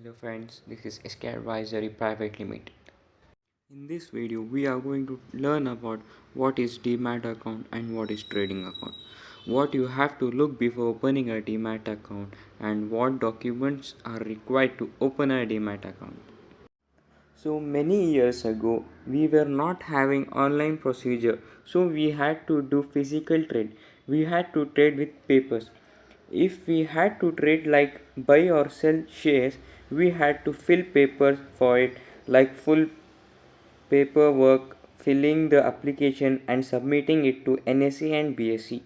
Hello friends, this is SK Advisory Private Limited. In this video, we are going to learn about what is Demat account and what is trading account. What you have to look before opening a Demat account and what documents are required to open a Demat account. So many years ago, we were not having online procedure, so we had to do physical trade. We had to trade with papers. If we had to trade like buy or sell shares, we had to fill papers for it, like full paperwork, filling the application and submitting it to NSE and BSE.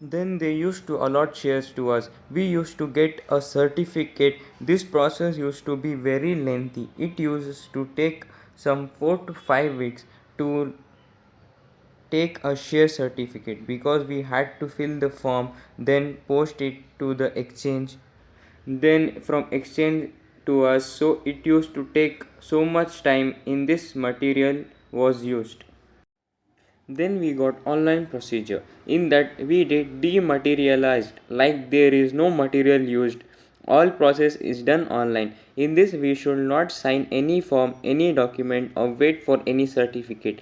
Then they used to allot shares to us. We used to get a certificate. This process used to be very lengthy. It used to take some 4 to 5 weeks to take a share certificate because we had to fill the form, then post it to the exchange, then from exchange to us. So it used to take so much time in this material was used. Then we got online procedure. In that we did dematerialized, like there is no material used. All process is done online. In this we should not sign any form, any document or wait for any certificate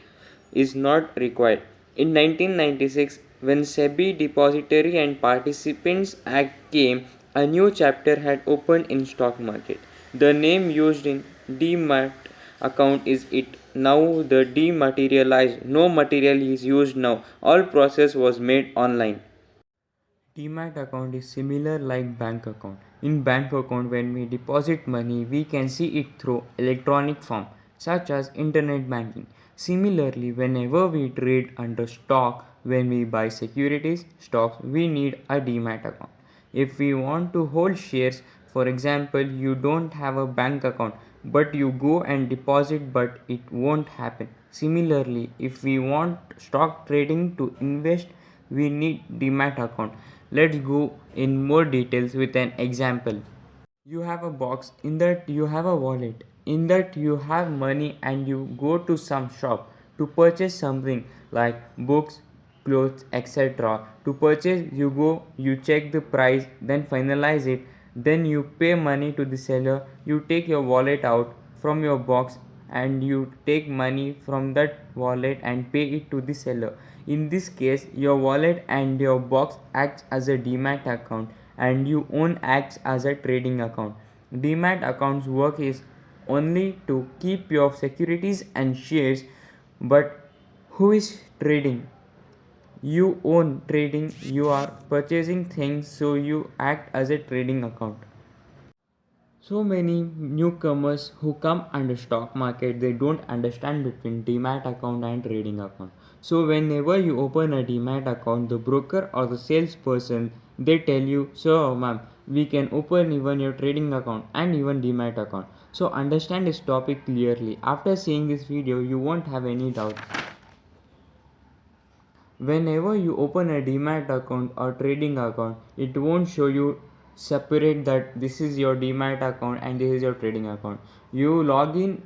is not required. In 1996, when SEBI Depository and Participants Act came, a new chapter had opened in stock market. The name used in demat account is it. Now the dematerialized, no material is used now. All process was made online. Demat account is similar like bank account. In bank account, when we deposit money, we can see it through electronic form such as internet banking. Similarly, whenever we trade under stock, when we buy securities, stocks, we need a demat account. If we want to hold shares, for example, you don't have a bank account but you go and deposit, but it won't happen. Similarly, if we want stock trading to invest, we need demat account. Let's go in more details with an example. You have a box, in that you have a wallet, in that you have money, and you go to some shop to purchase something like books, clothes, etc. To purchase, you go, you check the price, then finalize it, then you pay money to the seller. You take your wallet out from your box and you take money from that wallet and pay it to the seller. In this case, your wallet and your box acts as a demat account and you own acts as a trading account. Demat accounts work is only to keep your securities and shares, but who is trading? You own trading, you are purchasing things, so you act as a trading account. So many newcomers who come under stock market, they don't understand between demat account and trading account. So whenever you open a demat account, the broker or the salesperson, they tell you, sir, ma'am, we can open even your trading account and even demat account. So understand this topic clearly. After seeing this video, you won't have any doubt. Whenever you open a demat account or trading account, it won't show you separate that this is your demat account and this is your trading account. You log in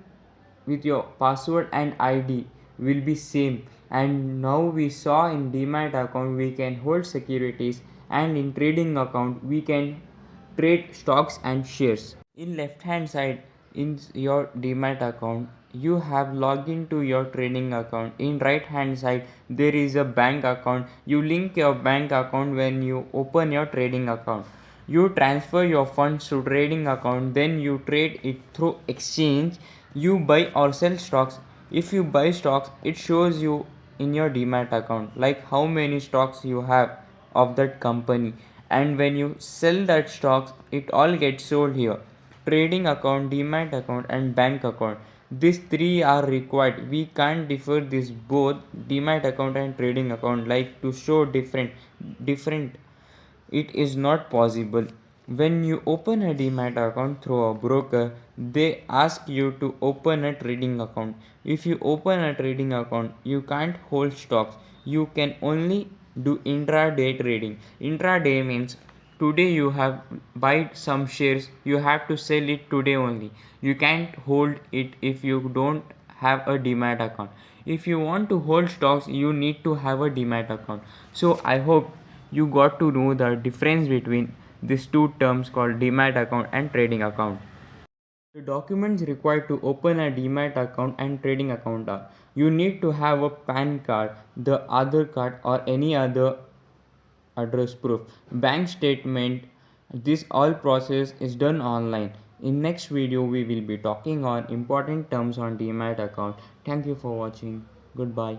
with your password and ID will be same, and now we saw in demat account we can hold securities and in trading account we can trade stocks and shares. In left hand side in your demat account you have login to your trading account. In right hand side there is a bank account. You link your bank account when you open your trading account. You transfer your funds to trading account, then you trade it through exchange. You buy or sell stocks. If you buy stocks, it shows you in your demat account like how many stocks you have of that company, and when you sell that stocks it all gets sold here. Trading account, demat account and bank account, these three are required. We can't differ this both demat account and trading account like to show different. It is not possible. When you open a demat account through a broker, they ask you to open a trading account. If you open a trading account, you can't hold stocks. You can only do intraday trading. Intraday means today you have buy some shares, you have to sell it today only. You can't hold it if you don't have a demat account. If you want to hold stocks, you need to have a demat account. So I hope you got to know the difference between these two terms called demat account and trading account. The documents required to open a Demat account and trading account are: you need to have a PAN card, the Aadhaar card, or any other address proof, bank statement. This all process is done online. In next video we will be talking on important terms on Demat account. Thank you for watching. Goodbye.